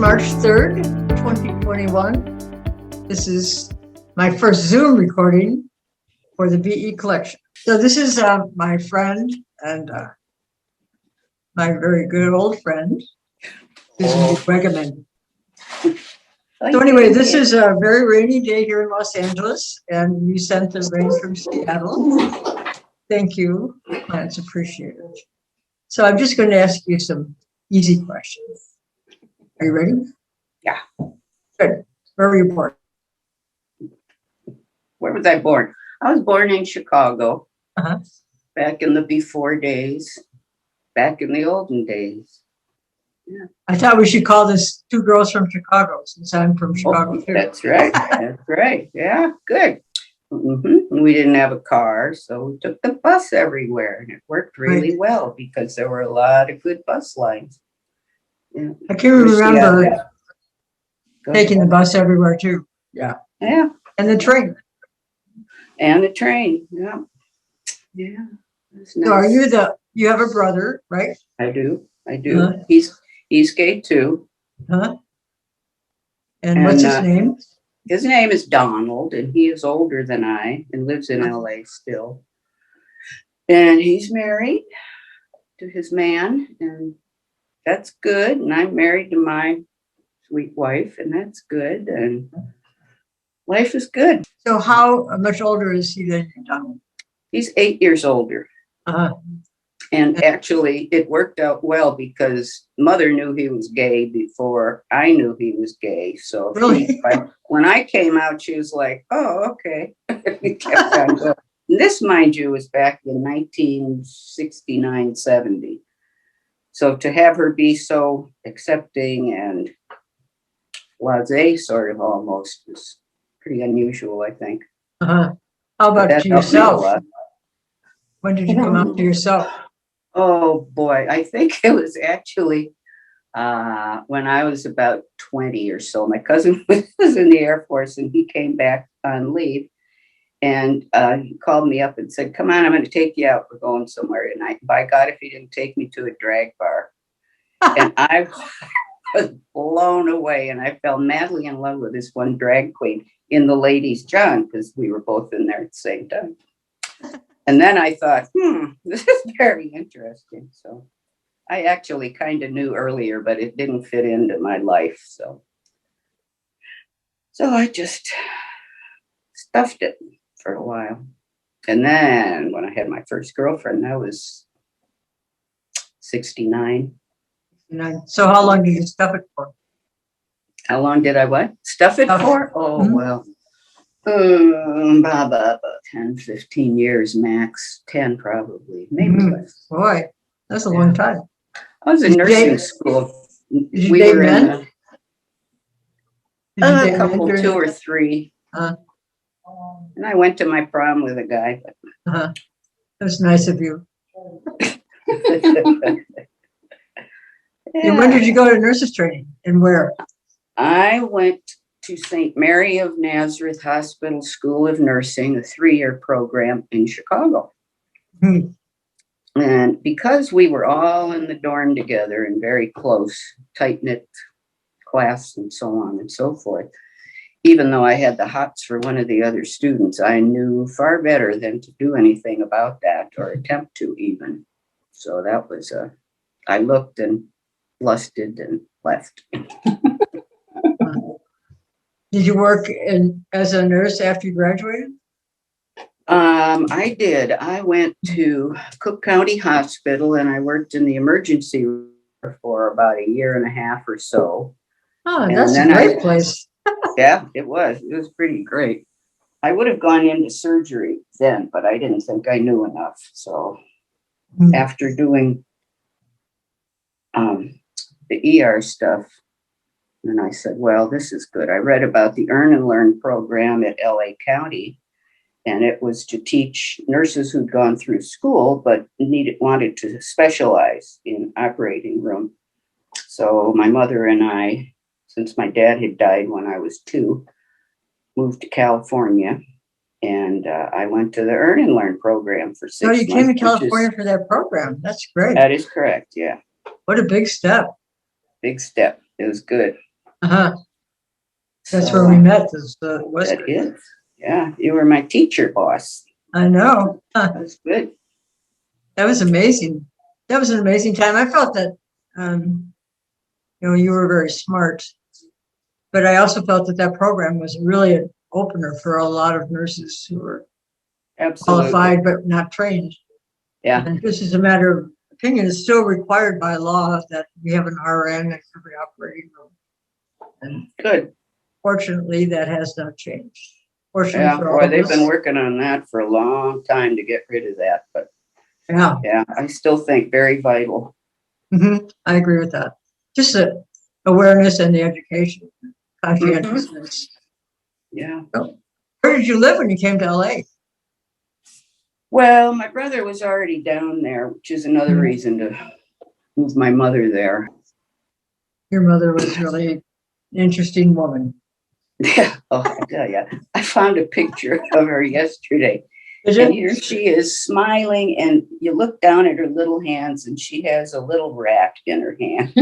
March 3rd, 2021. This is my first Zoom recording for the BE collection. So this is my friend and my very good old friend, Weggeman. So anyway, this is a very rainy day here in Los Angeles, and you sent the rain from Seattle. Thank you. That's appreciated. So I'm just going to ask you some easy questions. Are you ready? Yeah. Good. Where were you born? Where was I born? I was born in Chicago, Uh-huh. back in the before days, back in the olden days. Yeah. I thought we should call this Two Girls from Chicago, since I'm from Chicago too. That's right. That's right. Yeah, good. And we didn't have a car, so we took the bus everywhere, and it worked really well because there were a lot of good bus lines. Yeah. I can remember taking the bus everywhere too. Yeah. And the train. And the train. Yeah. Yeah. Nice. So are you have a brother, right? I do. He's gay too. Huh? And what's his name? His name is Donald, and he is older than I and lives in LA still. And he's married to his man, and that's good. And I'm married to my sweet wife, and that's good. And life is good. So how much older is he than you, Donald? He's 8 years older. Uh-huh. And actually, it worked out well because Mother knew he was gay before I knew he was gay. So really? When I came out, she was like, "Oh, okay." We kept on going. And this, mind you, was back in 1969, 70. So to have her be so accepting and blasé, sort of almost, is pretty unusual, I think. Uh-huh. How about to yourself? When did you come out to yourself? Oh boy, I think it was actually when I was about 20 or so. My cousin was in the Air Force, and he came back on leave, and he called me up and said, "Come on, I'm going to take you out. We're going somewhere tonight." By God, if he didn't take me to a drag bar. And I was blown away, and I fell madly in love with this one drag queen in the Ladies' John, because we were both in there at the same time. And then I thought, this is very interesting. So I actually kind of knew earlier, but it didn't fit into my life. So I just stuffed it for a while. And then when I had my first girlfriend, I was 69. So how long did you stuff it for? How long did I what? Stuff it for? Oh, well. About 10, 15 years max. 10 probably, maybe less. Boy, that's a long time. I was in nursing school. Did you date men? A couple, 2 or 3. And I went to my prom with a guy. That was nice of you. And when did you go to nurses training, and where? I went to St. Mary of Nazareth Hospital School of Nursing, a 3-year program in Chicago. And because we were all in the dorm together and very close, tight-knit class and so on and so forth, even though I had the hots for one of the other students, I knew far better than to do anything about that or attempt to even. So that was I looked and lusted and left. Did you work as a nurse after you graduated? I did. I went to Cook County Hospital, and I worked in the emergency room for about 1.5 years or so. Oh, that's a great place. Yeah, it was. It was pretty great. I would have gone into surgery then, but I didn't think I knew enough. So after doing the ER stuff, and I said, well, this is good. I read about the Earn and Learn program at LA County, and it was to teach nurses who'd gone through school but wanted to specialize in operating room. So my mother and I, since my dad had died when I was 2, moved to California, and I went to the Earn and Learn program for 6 months. Oh, you came to California for that program. That's great. That is correct, yeah. What a big step. Big step. It was good. Uh-huh. That's So, where we met. This was that is, yeah, you were my teacher boss. I know. Huh. That's good. That was amazing. That was an amazing time. I felt that you were very smart, but I also felt that that program was really an opener for a lot of nurses who were Absolutely. qualified but not trained. Yeah. And this is a matter of opinion. It's still required by law that we have an RN at every operating room. And Good. fortunately, that has not changed. Fortunately Yeah, for all boy, of they've us. been working on that for a long time to get rid of that. But Yeah, yeah, I still think very vital. I agree with that. Just the awareness and the education, conscientiousness. Yeah. So, where did you live when you came to LA? Well, my brother was already down there, which is another Mhm. reason to move my mother there. Your mother was really an interesting woman. Yeah. Oh, I tell you, I found a picture of her yesterday. Did And you? here she is smiling, and you look down at her little hands, and she has a little rat in her hand.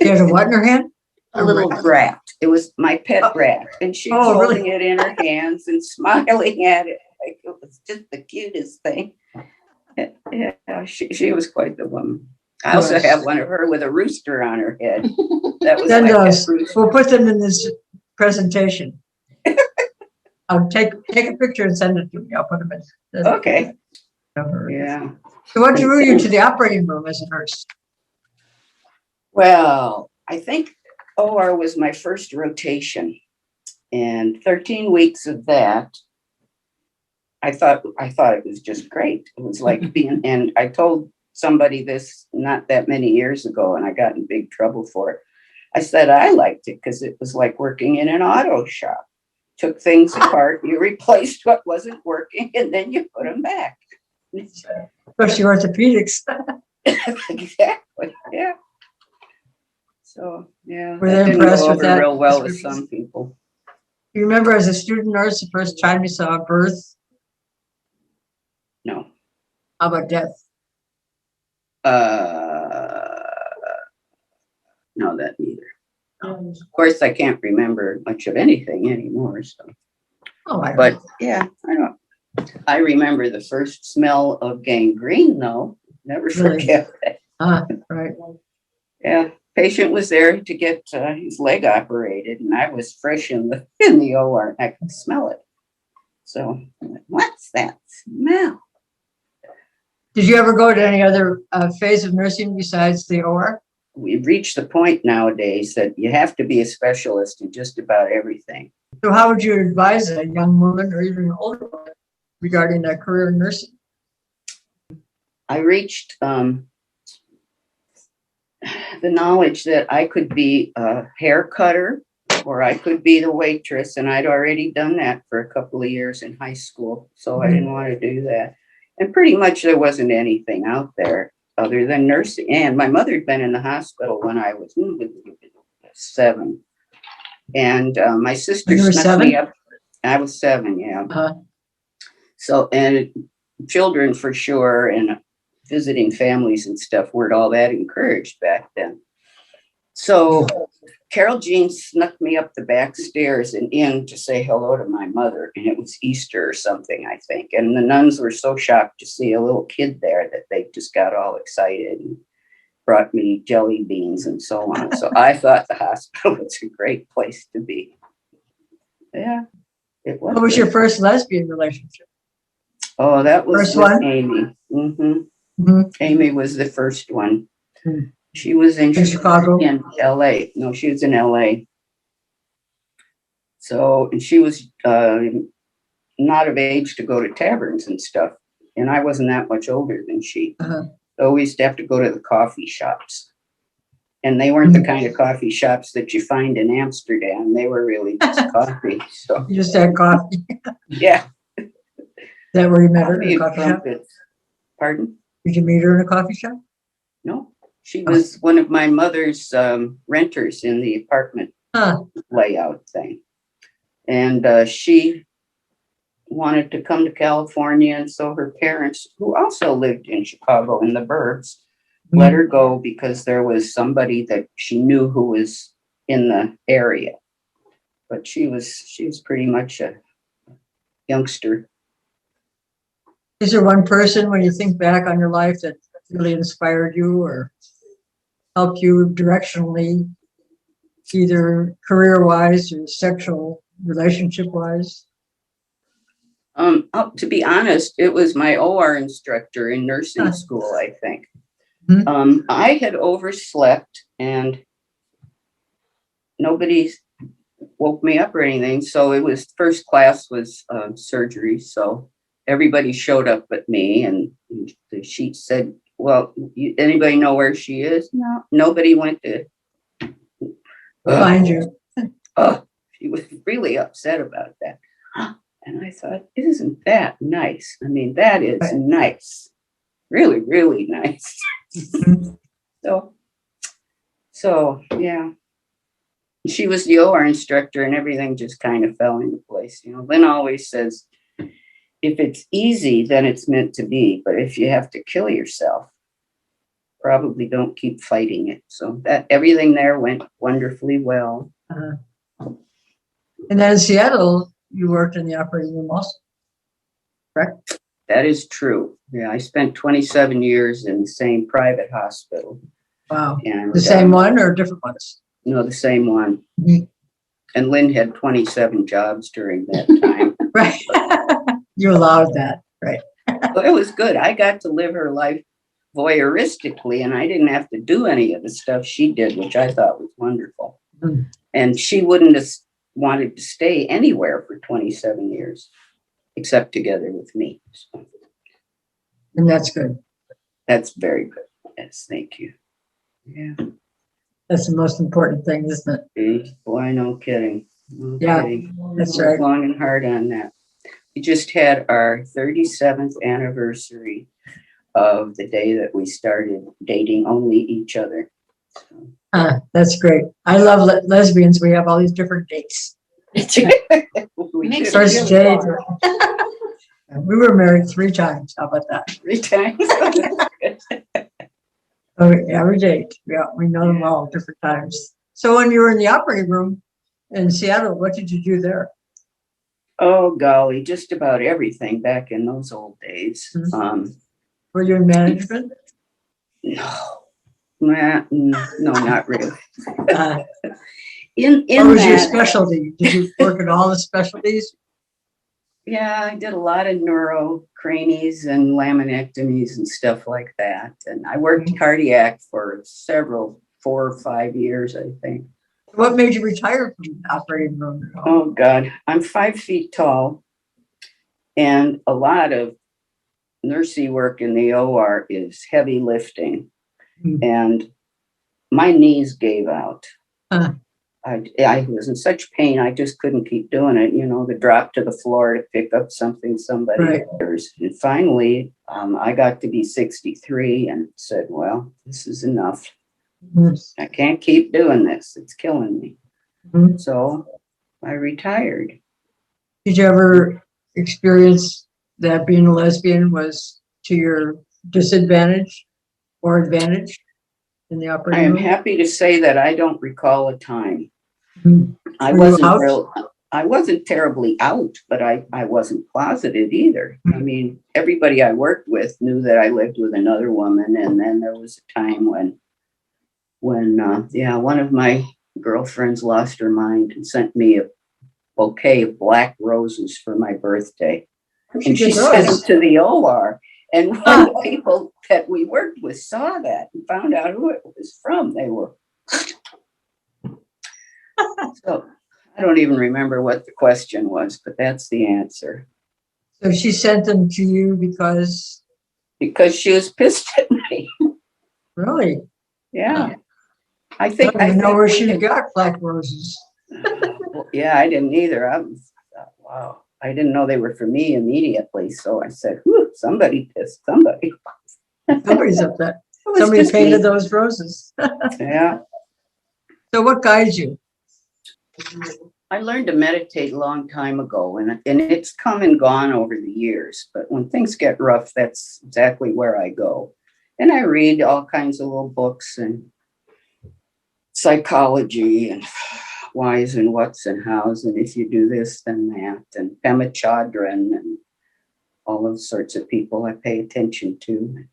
She had a what in her hand? A little rat. It was my pet Oh. rat. And she was Oh, holding really? it in her hands and smiling at it. Like it was just the cutest thing. Yeah, she was quite the woman. I also Yes. have one of her with a rooster on her head. That was Send my pet us. rooster. We'll put them in this presentation. I'll take a picture and send it to me. I'll put them in. Okay. Yeah. So what drew you to the operating room as a nurse? Well, I think OR was my first rotation, and 13 weeks of that, I thought it was just great. It was like being, and I told somebody this not that many years ago, and I got in big trouble for it. I said I liked it because it was like working in an auto shop. Took things apart, you replaced what wasn't working, and then you put them back. Especially orthopedics. Exactly. Yeah. So yeah, Were that they didn't impressed go with over that? real well with some people. Do you remember as a student nurse, the first time you saw a birth? No. How about death? No, that neither. Of course, I can't remember much of anything anymore. So, Oh, I but know. yeah, I don't. I remember the first smell of gangrene, though. Never Really? forget that. Right. Yeah, patient was there to get his leg operated, and I was fresh in the OR. I could smell it. So, I'm like, what's that smell? Did you ever go to any other phase of nursing besides the OR? We've reached the point nowadays that you have to be a specialist in just about everything. So how would you advise a young woman or even an older woman regarding their career in nursing? I reached the knowledge that I could be a hair cutter or I could be the waitress, and I'd already done that for a couple of years in high school, so I didn't want to do that. And pretty much there wasn't anything out there other than nursing. And my mother had been in the hospital when I was 7. And my sister You were snuck me 7? up. I was 7, yeah. Uh-huh. So, and children for sure, and visiting families and stuff weren't all that encouraged back then. So Carol Jean snuck me up the back stairs and in to say hello to my mother. And it was Easter or something, I think. And the nuns were so shocked to see a little kid there that they just got all excited and brought me jelly beans and so on. So I thought the hospital was a great place to be. Yeah, it was. What was your first lesbian relationship? Oh, that was First with one? Amy. Mm-hmm. Amy was the first one. Hmm. She was in Chicago? In LA. No, she was in LA. So, and she was not of age to go to taverns and stuff. And I wasn't that much older than she. Uh-huh. So we used to have to go to the coffee shops. And they weren't the kind of coffee shops that you find in Amsterdam. They were really just coffee. So You just had coffee. yeah. Is that where you met her? In Coffee a and coffee shop? crumpets. Pardon? Did you meet her in a coffee shop? No. She was one of my mother's renters in the apartment layout thing. And she wanted to come to California. And so her parents, who also lived in Chicago in the burbs, let her go because there was somebody that she knew who was in the area. But she was pretty much a youngster. Is there one person when you think back on your life that really inspired you or helped you directionally, either career-wise or sexual relationship-wise? To be honest, it was my OR instructor in nursing school, I think. I had overslept and nobody woke me up or anything. So it was first class was surgery. So everybody showed up but me, and she said, well, anybody know where she is? No, nobody went to Find you. Oh, she was really upset about that. And I thought, isn't that nice? I mean, that is nice. Really, really nice. So yeah. She was the OR instructor and everything just kind of fell into place. You know, Lynn always says, if it's easy, then it's meant to be. But if you have to kill yourself, probably don't keep fighting it. So that everything there went wonderfully well. And then in Seattle, you worked in the operating room also, correct? That is true. Yeah, I spent 27 years in the same private hospital. Wow. And the same one or different ones? No, the same one. And Lynn had 27 jobs during that time. Right. You allowed that, right? But it was good. I got to live her life voyeuristically, and I didn't have to do any of the stuff she did, which I thought was wonderful. And she wouldn't have wanted to stay anywhere for 27 years, except together with me. So. And that's good. That's very good. Yes, thank you. Yeah. That's the most important thing, isn't it? Boy, no kidding. No yeah, kidding. That's right. Long and hard on that. We just had our 37th anniversary of the day that we started dating only each other. So. That's great. I love lesbians. We have all these different dates. First date. We were married 3 times. How about that? 3 times. Oh, every date. Yeah, we know them all different times. So when you were in the operating room in Seattle, what did you do there? Oh, golly, just about everything back in those old days. Were you in management? No, not really. What that, was your specialty? Did you work in all the specialties? Yeah, I did a lot of neuro, cranies, and laminectomies and stuff like that. And I worked cardiac for 4 or 5 years, I think. What made you retire from the operating room? Oh, God. I'm 5 feet tall. And a lot of nursing work in the OR is heavy lifting. And my knees gave out. I was in such pain, I just couldn't keep doing it. You know, the drop to the floor to pick up something somebody others. And finally, I got to be 63 and said, well, this is enough. I can't keep doing this. It's killing me. So I retired. Did you ever experience that being a lesbian was to your disadvantage or advantage in the operating room? I am happy to say that I don't recall a time. I wasn't terribly out, but I wasn't closeted either. I mean, everybody I worked with knew that I lived with another woman. And then there was a time when one of my girlfriends lost her mind and sent me a bouquet of black roses for my birthday. And she sent them to the OR. And when the people that we worked with saw that and found out who it was from, they were. So I don't even remember what the question was, but that's the answer. So she sent them to you because she was pissed at me. Really? Yeah. I don't know where she got black roses. Well, yeah, I didn't either. I thought, wow. I didn't know they were for me immediately. So I said, somebody pissed somebody. Somebody's upset. Somebody painted those roses. Yeah. So what guides you? I learned to meditate a long time ago, and it's come and gone over the years. But when things get rough, that's exactly where I go. And I read all kinds of little books and psychology and whys and whats and hows, and if you do this, then that, and Pema Chodron and all those sorts of people I pay attention to.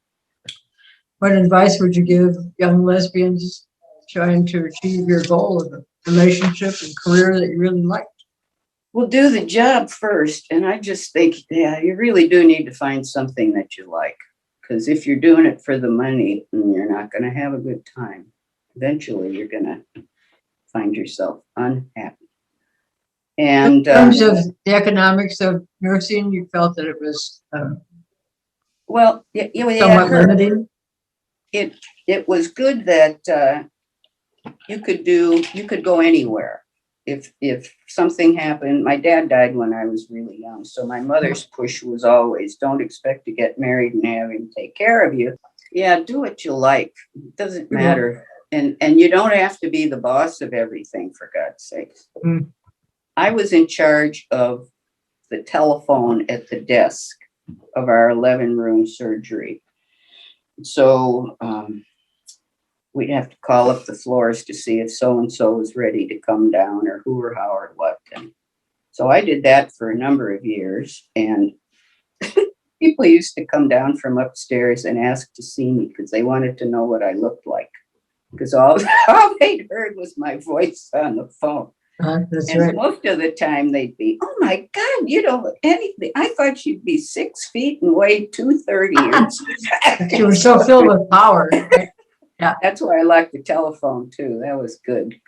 What advice would you give young lesbians trying to achieve your goal of a relationship and career that you really like? Well, do the job first. And I just think, yeah, you really do need to find something that you like. Because if you're doing it for the money, you're not going to have a good time. Eventually, you're going to find yourself unhappy. And in terms of the economics of nursing, you felt that it was well, somewhat limiting. It was good that you could go anywhere. If something happened, my dad died when I was really young. So my mother's push was always, don't expect to get married and have him take care of you. Yeah, do what you like. It doesn't matter. And you don't have to be the boss of everything, for God's sake. Mm. I was in charge of the telephone at the desk of our 11-room surgery. So we'd have to call up the floors to see if so-and-so was ready to come down or who or how or what. And so I did that for a number of years. And people used to come down from upstairs and ask to see me because they wanted to know what I looked like. Because all they'd heard was my voice on the phone. That's and right. Most of the time they'd be, oh my God, you don't look anything. I thought you'd be 6 feet and weigh 230. You were so filled with power. Right? Yeah. That's why I liked the telephone too. That was good.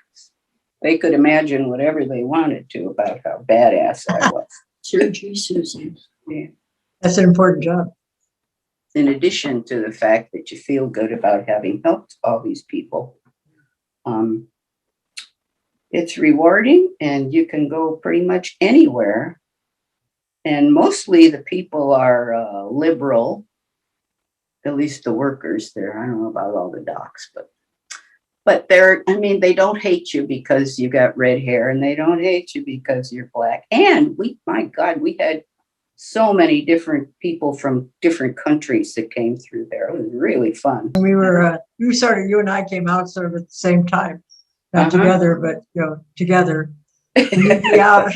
They could imagine whatever they wanted to about how badass I was. Surgery, Susan. Yeah. That's an important job. In addition to the fact that you feel good about having helped all these people. It's rewarding and you can go pretty much anywhere. And mostly the people are liberal, at least the workers there. I don't know about all the docs, but they don't hate you because you got red hair and they don't hate you because you're black. And my God, we had so many different people from different countries that came through there. It was really fun. You and I came out sort of at the same time. Not together, but together. And you'd be out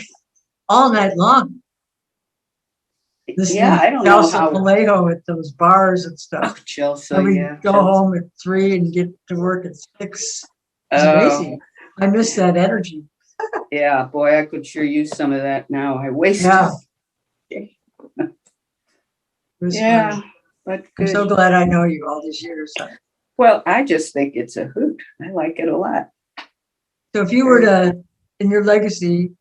all night long. Yeah, I don't know how Palejo at those bars and stuff. Oh, Chelsea, and we'd go home at 3 and get to work at 6. It's amazing. I miss that energy. Yeah, boy, I could sure use some of that now. I wasted. Yeah. Yeah, but good. I'm so glad I know you all these years. Well, I just think it's a hoot. I like it a lot. So if you were to, in your legacy,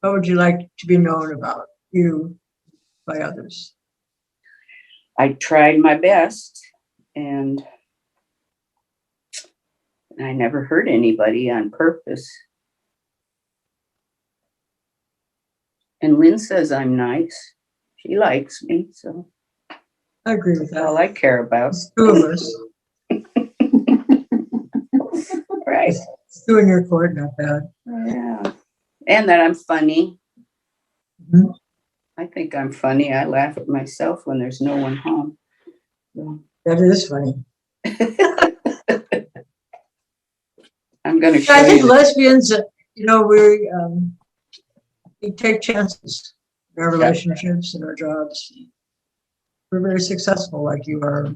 what would you like to be known about you by others? I tried my best and I never hurt anybody on purpose. And Lynn says I'm nice. She likes me, so I agree with that. That's all I care about. It's 2 of us. Right. It's 2 in your court, not bad. Yeah. And that I'm funny. Mm-hmm. I think I'm funny. I laugh at myself when there's no one home. So. That is funny. I'm going to show you. I think lesbians, we take chances in our relationships and our jobs. We're very successful like you are.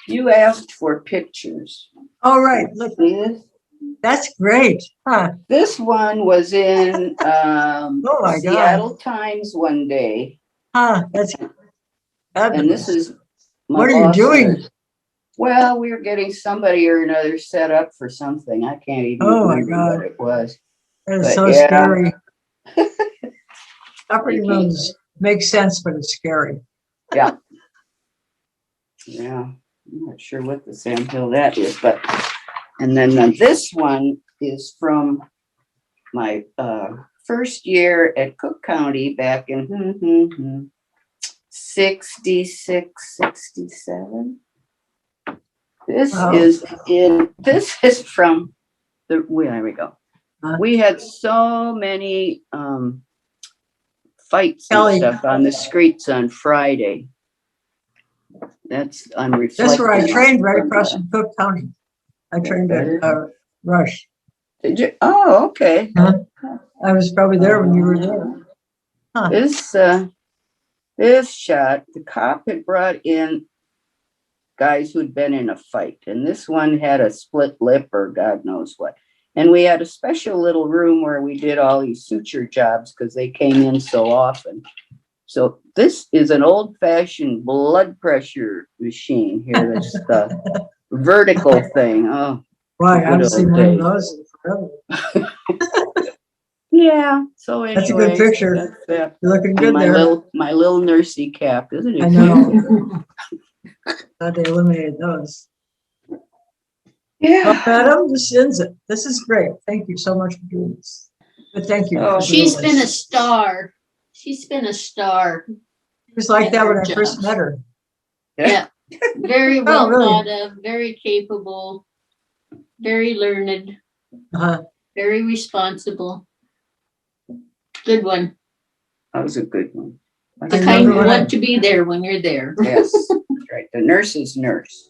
You asked for pictures. All right. Look, See this? that's great. Huh. This one was in Seattle God. Times one day. That's fabulous. And this is what are you doing? Well, we were getting somebody or another set up for something. I can't even remember what it was. That is so scary. Operating rooms make sense, but it's scary. Yeah. Yeah. I'm not sure what the Sam Hill that is, but and then this one is from my first year at Cook County back in 66, 67. This is from there we go. We had so many fights and stuff on the streets on Friday. I'm reflecting. That's where I trained, right across from Cook County. I trained at Rush. Did you? Oh, okay. I was probably there when you were there. Huh. This shot, the cop had brought in guys who'd been in a fight, and this one had a split lip or God knows what. And we had a special little room where we did all these suture jobs because they came in so often. So this is an old-fashioned blood pressure machine here. That's the vertical thing. Oh, Why? I good haven't old seen one of days. those in forever. Yeah. So anyway, That's a good picture. that's that. You're looking And good there. my little nursey cap, isn't it? I know. Glad they eliminated those. Yeah. Well, madam, this ends it. This is great. Thank you so much for doing this. But thank you. Oh, for She's doing been a this. star. She's been a star. It was like that when I Good first job. met her. Yeah. Very well really? thought of, very capable, very learned, Uh-huh. very responsible. Good one. That was a good one. The I kind remember you when I- want to be there when you're there. Yes, right. The nurse's nurse.